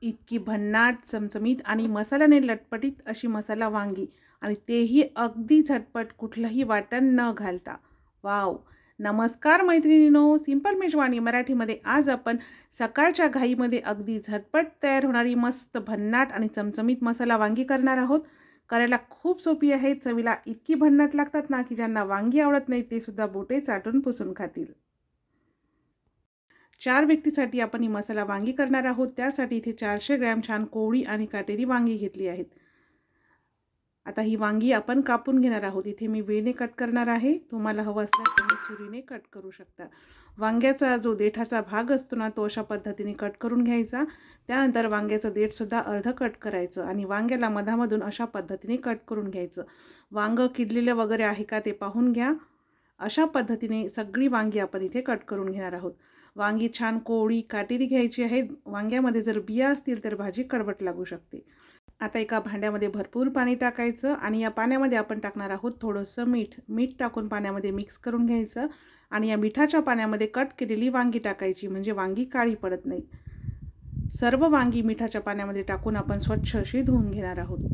इतकी भन्नाट, चमचमीत आणि मसाल्याने लटपटीत अशी मसाला वांगी आणि तेही अगदी झटपट कुठलंही वाटण न घालता. वॉव! नमस्कार मैत्रिणींनो, सिंपल मेजवानी मराठीमध्ये आज आपण सकाळच्या घाईमध्ये अगदी झटपट तयार होणारी मस्त भन्नाट आणि चमचमीत मसाला वांगी करणार आहोत. करायला खूप सोपी आहे. चवीला इतकी भन्नाट लागतात ना, की ज्यांना वांगी आवडत नाही ते सुद्धा बोटे चाटून पुसून खातील. 4 व्यक्तीसाठी आपण ही मसाला वांगी करणार आहोत. त्यासाठी इथे 400 ग्रॅम छान कोवळी आणि काटेरी वांगी घेतली आहेत. आता ही वांगी आपण कापून घेणार आहोत. इथे मी वेळेने कट करणार आहे. तुम्हाला हवं असल्यास तुम्ही सुरीने कट करू शकता. वांग्याचा जो देठाचा भाग असतो ना, तो अशा पद्धतीने कट करून घ्यायचा. त्यानंतर वांग्याचं देठसुद्धा अर्धं कट करायचं आणि वांग्याला मधामधून अशा पद्धतीने कट करून घ्यायचं. वांगं किडलेलं वगैरे आहे का ते पाहून घ्या. अशा पद्धतीने सगळी वांगी आपण इथे कट करून घेणार आहोत. वांगी छान कोवळी काटेरी घ्यायची आहेत. वांग्यामध्ये जर बिया असतील तर भाजी कडवट लागू शकते. आता एका भांड्यामध्ये भरपूर पाणी टाकायचं आणि या पाण्यामध्ये आपण टाकणार आहोत थोडंसं मीठ. मीठ टाकून पाण्यामध्ये मिक्स करून घ्यायचं आणि या मिठाच्या पाण्यामध्ये कट केलेली वांगी टाकायची, म्हणजे वांगी काळी पडत नाही. सर्व वांगी मिठाच्या पाण्यामध्ये टाकून आपण स्वच्छ अशी धुवून घेणार आहोत.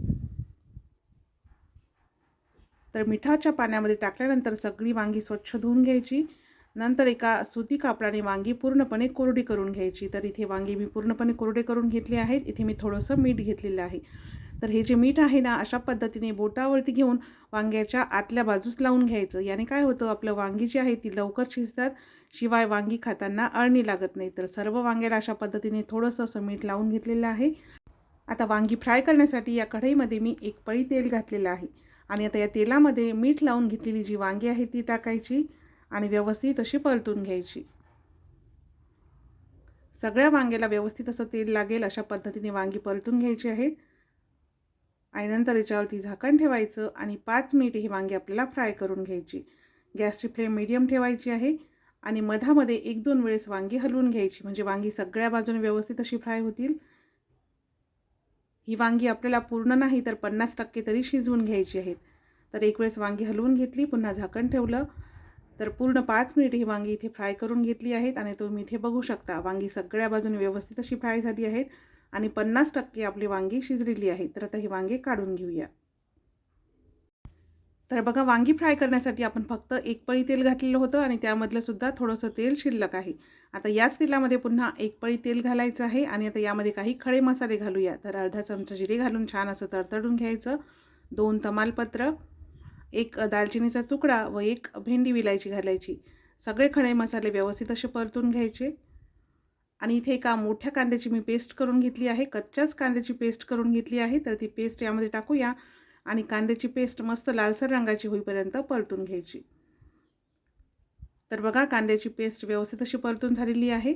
तर मिठाच्या पाण्यामध्ये टाकल्यानंतर सगळी वांगी स्वच्छ धुवून घ्यायची. नंतर एका सुती कापडाने वांगी पूर्णपणे कोरडी करून घ्यायची. तर इथे वांगी मी पूर्णपणे कोरडे करून घेतले आहेत. इथे मी थोडंसं मीठ घेतलेलं आहे. तर हे जे मीठ आहे ना, अशा पद्धतीने बोटावरती घेऊन वांग्याच्या आतल्या बाजूस लावून घ्यायचं. याने काय होतं, आपलं वांगी जी आहे ती लवकर शिजतात, शिवाय वांगी खाताना अळणी लागत नाही. तर सर्व वांग्याला अशा पद्धतीने थोडंसं असं मीठ लावून घेतलेलं आहे. आता वांगी फ्राय करण्यासाठी या कढईमध्ये मी 1 पळी तेल घातलेलं आहे आणि आता या तेलामध्ये मीठ लावून घेतलेली जी वांगी आहे ती टाकायची आणि व्यवस्थित अशी परतून घ्यायची. सगळ्या वांग्याला व्यवस्थित असं तेल लागेल अशा पद्धतीने वांगी परतून घ्यायची आहेत आणि नंतर याच्यावरती झाकण ठेवायचं आणि 5 मिनिट ही वांगी आपल्याला फ्राय करून घ्यायची. गॅसची फ्लेम मीडियम ठेवायची आहे आणि मधामध्ये 1-2 वेळेस वांगी हलवून घ्यायची, म्हणजे वांगी सगळ्या बाजूने व्यवस्थित अशी फ्राय होतील. ही वांगी आपल्याला पूर्ण नाही तर 50% तरी शिजवून घ्यायची आहेत. तर एक वेळेस वांगी हलवून घेतली, पुन्हा झाकण ठेवलं. तर पूर्ण 5 मिनिट ही वांगी इथे फ्राय करून घेतली आहेत आणि तुम्ही इथे बघू शकता वांगी सगळ्या बाजूने व्यवस्थित अशी फ्राय झाली आहेत आणि 50% आपली वांगी शिजलेली आहे. तर आता ही वांगी काढून घेऊया. तर बघा, वांगी फ्राय करण्यासाठी आपण फक्त 1 पळी तेल घातलेलं होतं आणि त्यामधलं सुद्धा थोडंसं तेल शिल्लक आहे. आता याच तेलामध्ये पुन्हा 1 पळी तेल घालायचं आहे आणि आता यामध्ये काही खडे मसाले घालूया. तर अर्धा चमचा जिरे घालून छान असं तडतडून घ्यायचं. 2 तमालपत्र, 1 दालचिनीचा तुकडा व 1 भेंडी विलायची घालायची. सगळे खडे मसाले व्यवस्थित असे परतून घ्यायचे आणि इथे एका मोठ्या कांद्याची मी पेस्ट करून घेतली आहे. कच्च्याच कांद्याची पेस्ट करून घेतली आहे. तर ती पेस्ट यामध्ये टाकूया आणि कांद्याची पेस्ट मस्त लालसर रंगाची होईपर्यंत परतून घ्यायची. तर बघा, कांद्याची पेस्ट व्यवस्थित अशी परतून झालेली आहे.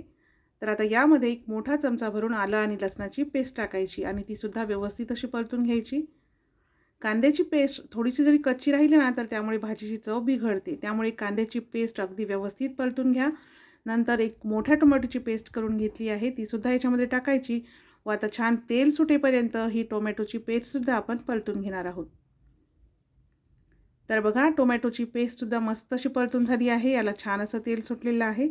तर आता यामध्ये 1 मोठा चमचा भरून आलं आणि लसणाची पेस्ट टाकायची आणि ती सुद्धा व्यवस्थित अशी परतून घ्यायची. कांद्याची पेस्ट थोडीशी जरी कच्ची राहिली ना, तर त्यामुळे भाजीची चव बिघडते. त्यामुळे कांद्याची पेस्ट अगदी व्यवस्थित परतून घ्या. नंतर 1 मोठ्या टोमॅटोची पेस्ट करून घेतली आहे, ती सुद्धा याच्यामध्ये टाकायची व आता छान तेल सुटेपर्यंत ही टोमॅटोची पेस्टसुद्धा आपण परतून घेणार आहोत. तर बघा, टोमॅटोची पेस्टसुद्धा मस्त अशी परतून झाली आहे. याला छान असं तेल सुटलेलं आहे.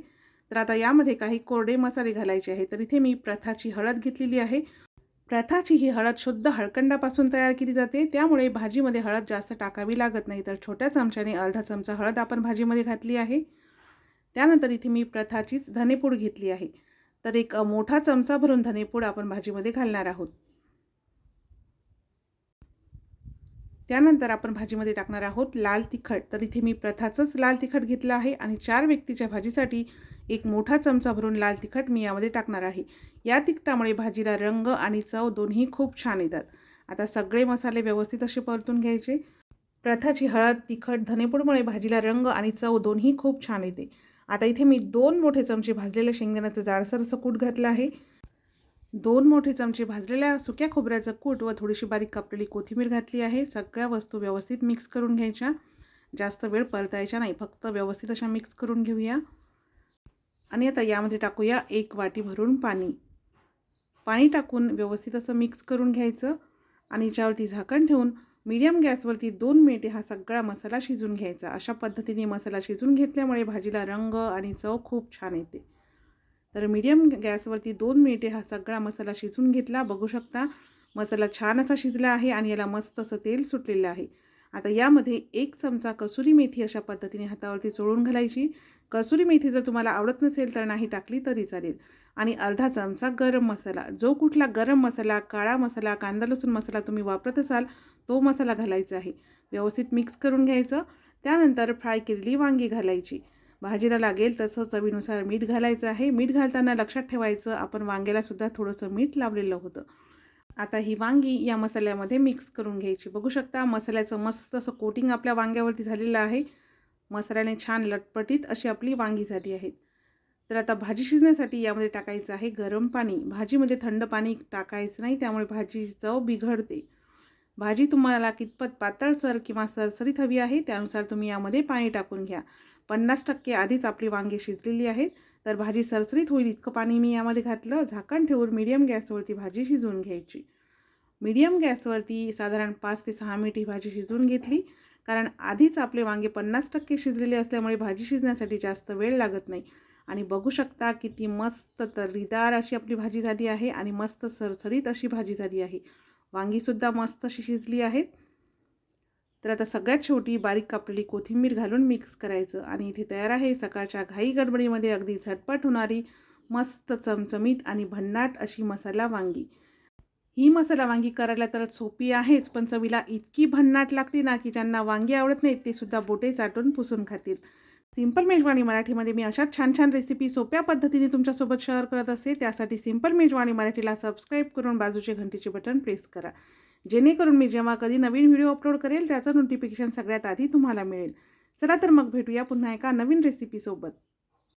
तर आता यामध्ये काही कोरडे मसाले घालायचे आहेत. तर इथे मी प्रथाची हळद घेतलेली आहे. प्रथाची ही हळद शुद्ध हळकुंडापासून तयार केली जाते, त्यामुळे भाजीमध्ये हळद जास्त टाकावी लागत नाही. तर छोट्या चमच्याने अर्धा चमचा हळद आपण भाजीमध्ये घातली आहे. त्यानंतर इथे मी प्रथाचीच धनेपूड घेतली आहे. तर 1 मोठा चमचा भरून धनेपूड आपण भाजीमध्ये घालणार आहोत. त्यानंतर आपण भाजीमध्ये टाकणार आहोत लाल तिखट. तर इथे मी प्रथाचंच लाल तिखट घेतलं आहे आणि 4 व्यक्तीच्या भाजीसाठी 1 मोठा चमचा भरून लाल तिखट मी यामध्ये टाकणार आहे. या तिखटामुळे भाजीला रंग आणि चव दोन्ही खूप छान येतात. आता सगळे मसाले व्यवस्थित असे परतून घ्यायचे. प्रथाची हळद, तिखट, धनेपूडमुळे भाजीला रंग आणि चव दोन्ही खूप छान येते. आता इथे मी 2 मोठे चमचे भाजलेल्या शेंगदाण्याचं जाडसर असं कूट घातलं आहे. 2 मोठे चमचे भाजलेल्या सुक्या खोबऱ्याचं कूट व थोडीशी बारीक कापलेली कोथिंबीर घातली आहे. सगळ्या वस्तू व्यवस्थित मिक्स करून घ्यायच्या. जास्त वेळ परतायच्या नाही, फक्त व्यवस्थित अशा मिक्स करून घेऊया. आणि आता यामध्ये टाकूया 1 वाटी भरून पाणी. पाणी टाकून व्यवस्थित असं मिक्स करून घ्यायचं आणि याच्यावरती झाकण ठेवून मीडियम गॅसवरती 2 मिनिटे हा सगळा मसाला शिजून घ्यायचा. अशा पद्धतीने मसाला शिजून घेतल्यामुळे भाजीला रंग आणि चव खूप छान येते. तर मीडियम गॅसवरती 2 मिनिटे हा सगळा मसाला शिजवून घेतला. बघू शकता मसाला छान असा शिजला आहे आणि याला मस्त असं तेल सुटलेलं आहे. आता यामध्ये 1 चमचा कसुरी मेथी अशा पद्धतीने हातावरती चोळून घालायची. कसुरी मेथी जर तुम्हाला आवडत नसेल तर नाही टाकली तरी चालेल. आणि अर्धा चमचा गरम मसाला, जो कुठला गरम मसाला, काळा मसाला, कांदा लसूण मसाला तुम्ही वापरत असाल तो मसाला घालायचा आहे. व्यवस्थित मिक्स करून घ्यायचं. त्यानंतर फ्राय केलेली वांगी घालायची. भाजीला लागेल तसं चवीनुसार मीठ घालायचं आहे. मीठ घालताना लक्षात ठेवायचं आपण वांग्याला सुद्धा थोडंसं मीठ लावलेलं होतं. आता ही वांगी या मसाल्यामध्ये मिक्स करून घ्यायची. बघू शकता मसाल्याचं मस्त असं कोटिंग आपल्या वांग्यावरती झालेलं आहे. मसाल्याने छान लटपटीत अशी आपली वांगी झाली आहेत. तर आता भाजी शिजण्यासाठी यामध्ये टाकायचं आहे गरम पाणी. भाजीमध्ये थंड पाणी टाकायचं नाही, त्यामुळे भाजीची चव बिघडते. भाजी तुम्हाला कितपत पातळसर किंवा सरसरीत हवी आहे त्यानुसार तुम्ही यामध्ये पाणी टाकून घ्या. 50% आधीच आपली वांगी शिजलेली आहेत. तर भाजी सरसरीत होईल इतकं पाणी मी यामध्ये घातलं. झाकण ठेवून मीडियम गॅसवरती भाजी शिजवून घ्यायची. मीडियम गॅसवरती साधारण 5 ते 6 मिनिट ही भाजी शिजवून घेतली. कारण आधीच आपले वांगे 50% शिजलेले असल्यामुळे भाजी शिजण्यासाठी जास्त वेळ लागत नाही. आणि बघू शकता किती मस्त तर्रीदार अशी आपली भाजी झाली आहे आणि मस्त सरसरीत अशी भाजी झाली आहे. वांगीसुद्धा मस्त अशी शिजली आहेत. तर आता सगळ्यात शेवटी बारीक कापलेली कोथिंबीर घालून मिक्स करायचं आणि इथे तयार आहे सकाळच्या घाई गडबडीमध्ये अगदी झटपट होणारी मस्त चमचमीत आणि भन्नाट अशी मसाला वांगी. ही मसाला वांगी करायला तर सोपी आहेच, पण चवीला इतकी भन्नाट लागते ना की ज्यांना वांगी आवडत नाहीत ते सुद्धा बोटे चाटून पुसून खातील. सिंपल मेजवानी मराठीमध्ये मी अशाच छान छान रेसिपी सोप्या पद्धतीने तुमच्यासोबत शेअर करत असते. त्यासाठी सिंपल मेजवानी मराठीला सबस्क्राईब करून बाजूचे घंटीचे बटन प्रेस करा, जेणेकरून मी जेव्हा कधी नवीन व्हिडिओ अपलोड करेल त्याचं नोटिफिकेशन सगळ्यात आधी तुम्हाला मिळेल. चला तर मग भेटूया पुन्हा एका नवीन रेसिपीसोबत.